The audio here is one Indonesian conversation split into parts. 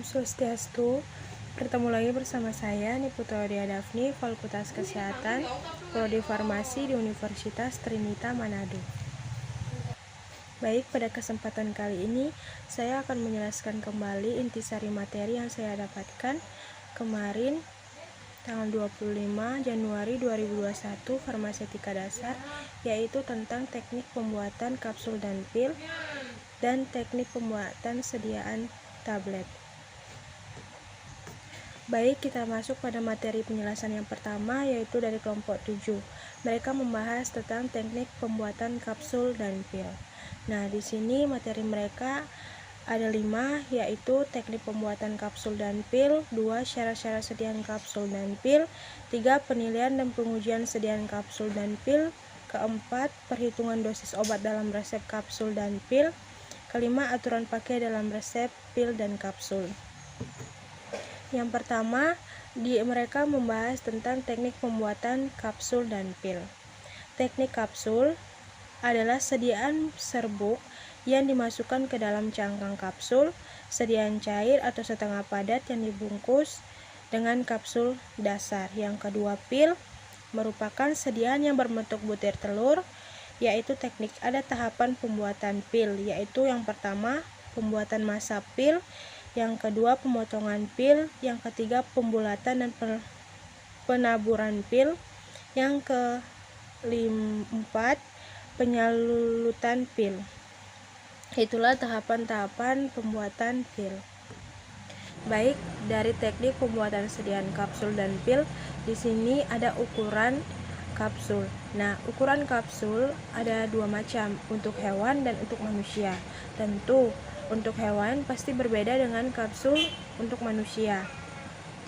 Swastiastu. Bertemu lagi bersama saya Niputu Audia Daphni, Fakultas Kesehatan, Prodi Farmasi di Universitas Trinita Manado. Baik, pada kesempatan kali ini saya akan menjelaskan kembali intisari materi yang saya dapatkan kemarin tanggal 25 Januari 2021 Farmaseutika Dasar, yaitu tentang teknik pembuatan kapsul dan pil dan teknik pembuatan sediaan tablet. Baik, kita masuk pada materi penjelasan yang pertama, yaitu dari kelompok 7. Mereka membahas tentang teknik pembuatan kapsul dan pil. Nah, di sini materi mereka ada 5, yaitu teknik pembuatan kapsul dan pil, 2 syarat-syarat sediaan kapsul dan pil, 3 penilaian dan pengujian sediaan kapsul dan pil, keempat perhitungan dosis obat dalam resep kapsul dan pil, kelima aturan pakai dalam resep pil dan kapsul. Yang pertama, mereka membahas tentang teknik pembuatan kapsul dan pil. Teknik kapsul adalah sediaan serbuk yang dimasukkan ke dalam cangkang kapsul, sediaan cair atau setengah padat yang dibungkus dengan kapsul dasar. Yang kedua, pil merupakan sediaan yang berbentuk butir telur, yaitu teknik ada tahapan pembuatan pil, yaitu yang pertama pembuatan massa pil, yang kedua pemotongan pil, yang ketiga pembulatan dan penaburan pil, yang keempat penyalutan pil. Itulah tahapan-tahapan pembuatan pil. Baik, dari teknik pembuatan sediaan kapsul dan pil, di sini ada ukuran kapsul. Nah, ukuran kapsul ada 2 macam, untuk hewan dan untuk manusia. Tentu untuk hewan pasti berbeda dengan kapsul untuk manusia.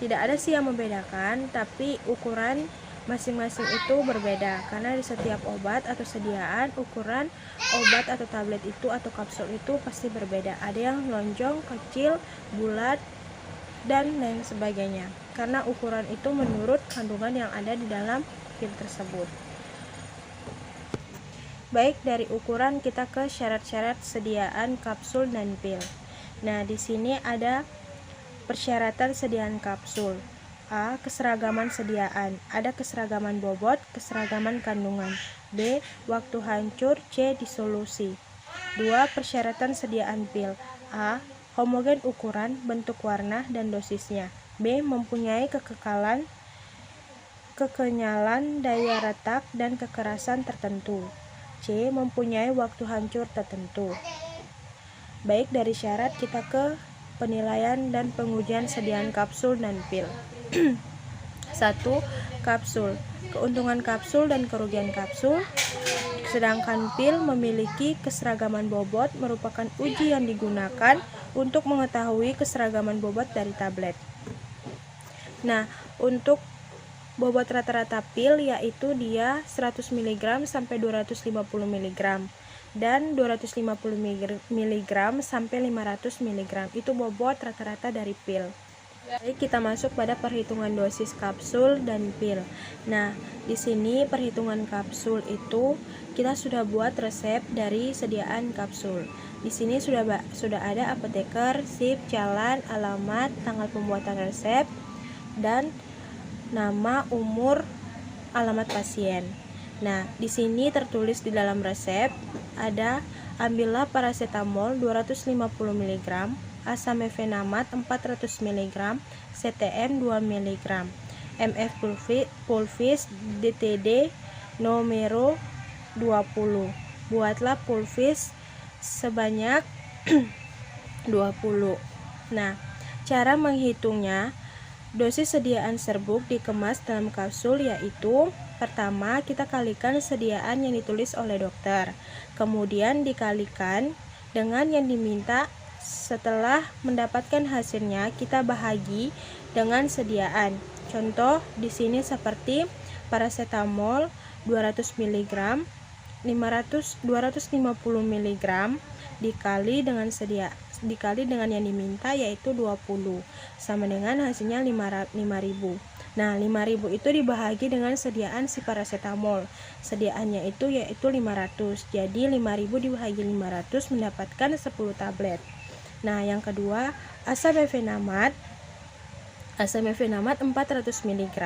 Tidak ada sih yang membedakan, tapi ukuran masing-masing itu berbeda karena di setiap obat atau sediaan ukuran obat atau tablet itu atau kapsul itu pasti berbeda. Ada yang lonjong, kecil, bulat, dan lain sebagainya. Karena ukuran itu menurut kandungan yang ada di dalam pil tersebut. Baik, dari ukuran kita ke syarat-syarat sediaan kapsul dan pil. Nah, di sini ada persyaratan sediaan kapsul. A. Keseragaman sediaan. Ada keseragaman bobot, keseragaman kandungan. B. Waktu hancur. C. Disolusi. 2. Persyaratan sediaan pil. A. Homogen ukuran, bentuk warna, dan dosisnya. B. Mempunyai kekenyalan daya retak dan kekerasan tertentu. C. Mempunyai waktu hancur tertentu. Baik, dari syarat kita ke penilaian dan pengujian sediaan kapsul dan pil. 1. Kapsul. Keuntungan kapsul dan kerugian kapsul. Sedangkan pil memiliki keseragaman bobot, merupakan uji yang digunakan untuk mengetahui keseragaman bobot dari tablet. Nah, untuk bobot rata-rata pil yaitu dia 100 mg sampai 250 mg dan 250 mg sampai 500 mg. Itu bobot rata-rata dari pil. Jadi kita masuk pada perhitungan dosis kapsul dan pil. Nah, di sini perhitungan kapsul itu kita sudah buat resep dari sediaan kapsul. Di sini sudah ada apoteker, sip, jalan, alamat, tanggal pembuatan resep, dan nama, umur, alamat pasien. Nah, di sini tertulis di dalam resep ada ambillah paracetamol 250 mg, asamefenamat 400 mg, CTM 2 mg, MF pulvis DTD nomero 20. Buatlah pulvis sebanyak 20. Nah, cara menghitungnya, dosis sediaan serbuk dikemas dalam kapsul yaitu pertama kita kalikan sediaan yang ditulis oleh dokter, kemudian dikalikan dengan yang diminta. Setelah mendapatkan hasilnya kita bahagi dengan sediaan. Contoh di sini seperti paracetamol 200 mg, 250 mg dikali dengan yang diminta yaitu 20 sama dengan hasilnya 5.000. Nah, 5.000 itu dibahagi dengan sediaan si paracetamol. Sediaannya itu yaitu 500. Jadi 5.000 dibahagi 500 mendapatkan 10 tablet. Nah, yang kedua, asam mefenamat. Asam mefenamat 400 mg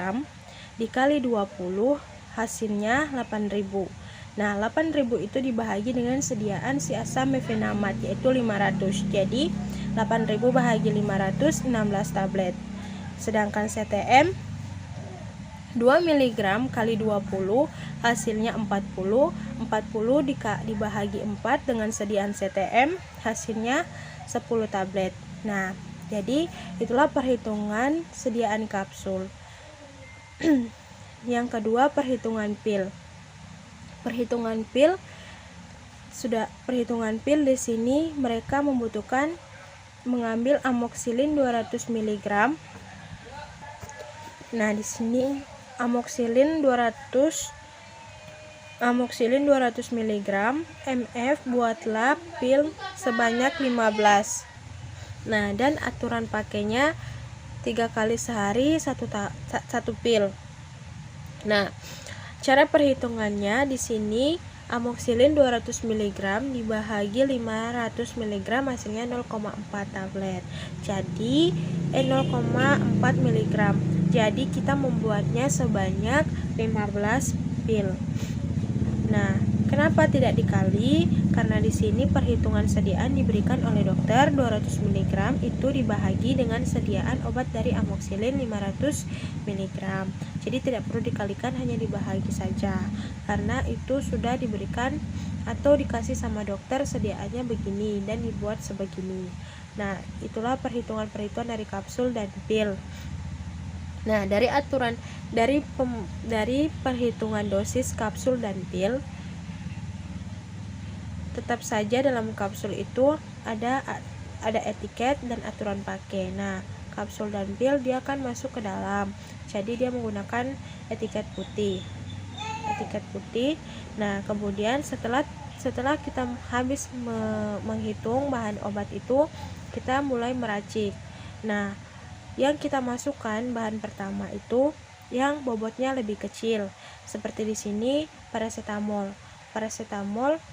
dikali 20 hasilnya 8.000. Nah, 8.000 itu dibahagi dengan sediaan si asam mefenamat yaitu 500. Jadi 8.000 bahagi 500, 16 tablet. Sedangkan CTM 2 mg kali 20 hasilnya 40. 40 dibahagi 4 dengan sediaan CTM hasilnya 10 tablet. Nah, jadi itulah perhitungan sediaan kapsul. Yang kedua, perhitungan pil. Perhitungan pil di sini mereka membutuhkan mengambil amoksilin 200 mg. Nah, di sini amoksilin 200 mg mf, buatlah pil sebanyak 15. Nah, dan aturan pakainya 3 kali sehari satu pil. Nah, cara perhitungannya di sini amoksilin 200 mg dibahagi 500 mg hasilnya 0,4 tablet. Jadi 0,4 mg. Jadi kita membuatnya sebanyak 15 pil. Nah, kenapa tidak dikali? Karena di sini perhitungan sediaan diberikan oleh dokter 200 mg itu dibahagi dengan sediaan obat dari amoksilin 500 mg. Jadi tidak perlu dikalikan, hanya dibahagi saja. Karena itu sudah diberikan atau dikasih sama dokter sediaannya begini dan dibuat sebegini. Nah, itulah perhitungan-perhitungan dari kapsul dan pil. Nah, dari perhitungan dosis kapsul dan pil, tetap saja dalam kapsul itu ada etiket dan aturan pakai. Nah, kapsul dan pil dia akan masuk ke dalam. Jadi dia menggunakan etiket putih. Nah, kemudian setelah kita habis menghitung bahan obat itu, kita mulai meracik. Nah, yang kita masukkan bahan pertama itu yang bobotnya lebih kecil. Seperti di sini paracetamol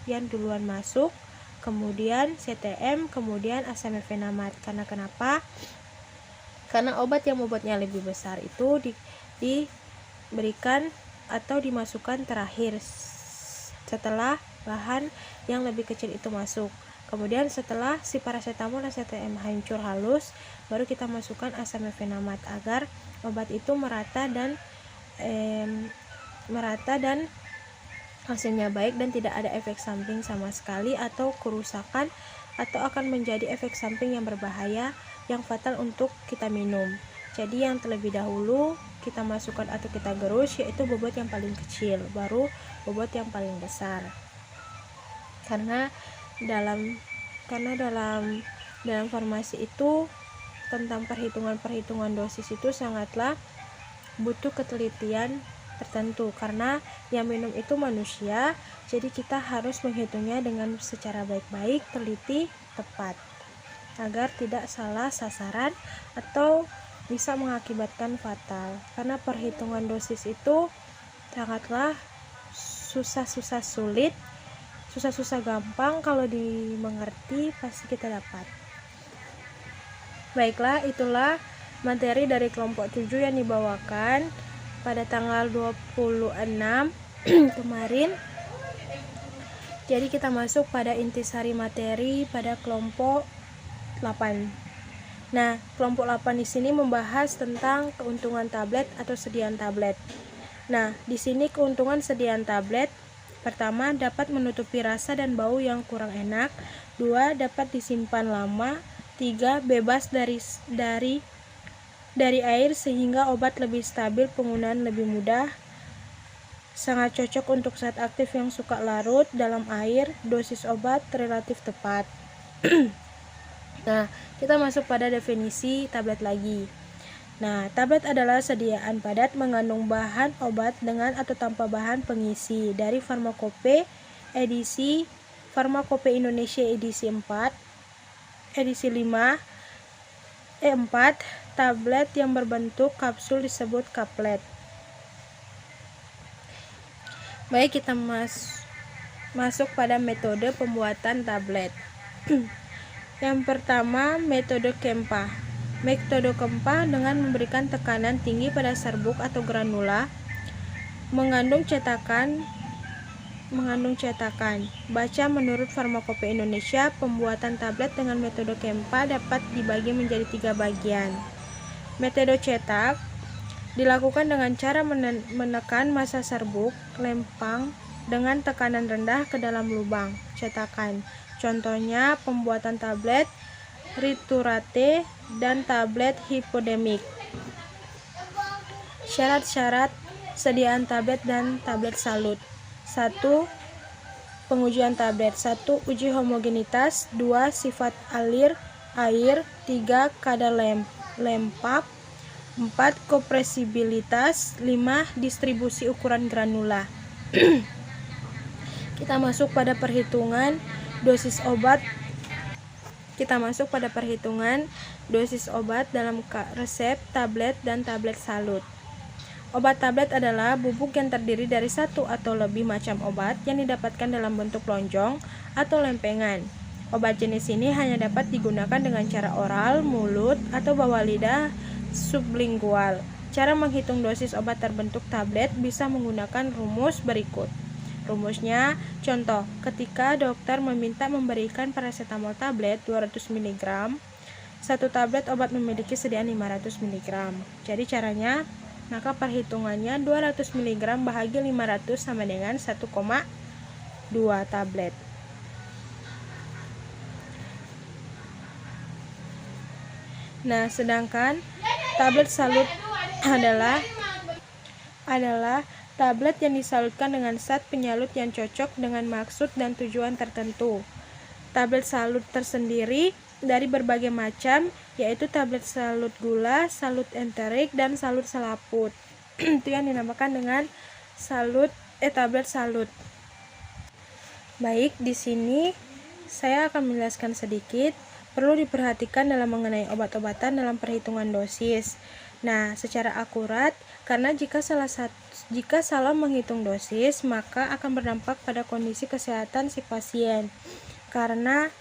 yang duluan masuk, kemudian CTM, kemudian asam mefenamat. Karena kenapa? Karena obat yang bobotnya lebih besar itu diberikan atau dimasukkan terakhir setelah bahan yang lebih kecil itu masuk. Kemudian setelah si paracetamol dan CTM hancur halus, baru kita masukkan asam mefenamat agar obat itu merata dan hasilnya baik dan tidak ada efek samping sama sekali atau kerusakan atau akan menjadi efek samping yang berbahaya yang fatal untuk kita minum. Jadi yang terlebih dahulu kita masukkan atau kita gerus yaitu bobot yang paling kecil, baru bobot yang paling besar. Karena dalam farmasi itu tentang perhitungan dosis itu sangatlah butuh ketelitian tertentu, karena yang minum itu manusia, jadi kita harus menghitungnya dengan secara baik-baik, teliti, tepat, agar tidak salah sasaran atau bisa mengakibatkan fatal. Karena perhitungan dosis itu sangatlah susah gampang, kalau dimengerti pasti kita dapat. Baiklah, itulah materi dari kelompok 7 yang dibawakan pada tanggal 26 kemarin. Jadi kita masuk pada intisari materi pada kelompok 8. Nah, kelompok 8 di sini membahas tentang keuntungan tablet atau sediaan tablet. Nah, di sini keuntungan sediaan tablet: pertama, dapat menutupi rasa dan bau yang kurang enak. 2, dapat disimpan lama. 3, bebas dari air sehingga obat lebih stabil, penggunaan lebih mudah. Sangat cocok untuk zat aktif yang suka larut dalam air. Dosis obat relatif tepat. Nah, kita masuk pada definisi tablet lagi. Nah, tablet adalah sediaan padat mengandung bahan obat dengan atau tanpa bahan pengisi dari Farmakope Indonesia edisi 5. Tablet yang berbentuk kapsul disebut kaplet. Baik, kita masuk pada metode pembuatan tablet. Yang pertama, metode KEMPA. Metode KEMPA dengan memberikan tekanan tinggi pada serbuk atau granula mengandung cetakan. Baca menurut Farmakope Indonesia, pembuatan tablet dengan metode KEMPA dapat dibagi menjadi 3 bagian. Metode cetak dilakukan dengan cara menekan massa serbuk lempang dengan tekanan rendah ke dalam lubang cetakan. Contohnya pembuatan tablet Riturate dan tablet hipodemik. Syarat-syarat sediaan tablet dan tablet salut. 1. Pengujian tablet. 1. Uji homogenitas. 2. Sifat air. 3. Kadar lempak. 4. Kompresibilitas. 5. Distribusi ukuran granula. Kita masuk pada perhitungan dosis obat dalam resep tablet dan tablet salut. Obat tablet adalah bubuk yang terdiri dari satu atau lebih macam obat yang didapatkan dalam bentuk lonjong atau lempengan. Obat jenis ini hanya dapat digunakan dengan cara oral, mulut, atau bawah lidah sublingual. Cara menghitung dosis obat terbentuk tablet bisa menggunakan rumus berikut. Rumusnya, contoh, ketika dokter meminta memberikan paracetamol tablet 200 mg, satu tablet obat memiliki sediaan 500 mg. Jadi caranya, maka perhitungannya 200 mg bahagi 500 sama dengan 1,2 tablet. Nah, sedangkan tablet salut adalah tablet yang disalutkan dengan zat penyalut yang cocok dengan maksud dan tujuan tertentu. Tablet salut tersendiri dari berbagai macam, yaitu tablet salut gula, salut enterik, dan salut selaput. Itu yang dinamakan dengan tablet salut. Baik, di sini saya akan menjelaskan sedikit perlu diperhatikan dalam mengenai obat-obatan dalam perhitungan dosis. Nah, secara akurat, karena jika salah menghitung dosis, maka akan berdampak pada kondisi kesehatan si pasien. Karena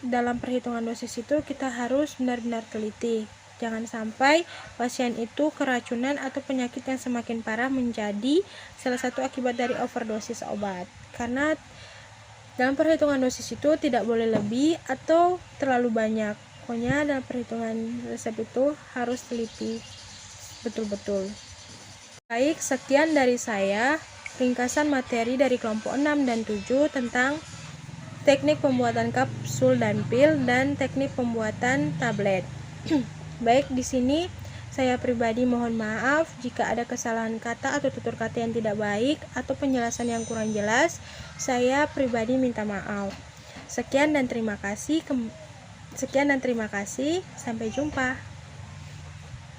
dalam perhitungan dosis itu kita harus benar-benar teliti. Jangan sampai pasien itu keracunan atau penyakit yang semakin parah menjadi salah satu akibat dari overdosis obat. Karena dalam perhitungan dosis itu tidak boleh lebih atau terlalu banyak. Pokoknya dalam perhitungan resep itu harus teliti betul-betul. Baik, sekian dari saya ringkasan materi dari kelompok 6 dan 7 tentang teknik pembuatan kapsul dan pil dan teknik pembuatan tablet. Baik, di sini saya pribadi mohon maaf jika ada kesalahan kata atau tutur kata yang tidak baik atau penjelasan yang kurang jelas. Saya pribadi minta maaf. Sekian dan terima kasih. Sampai jumpa.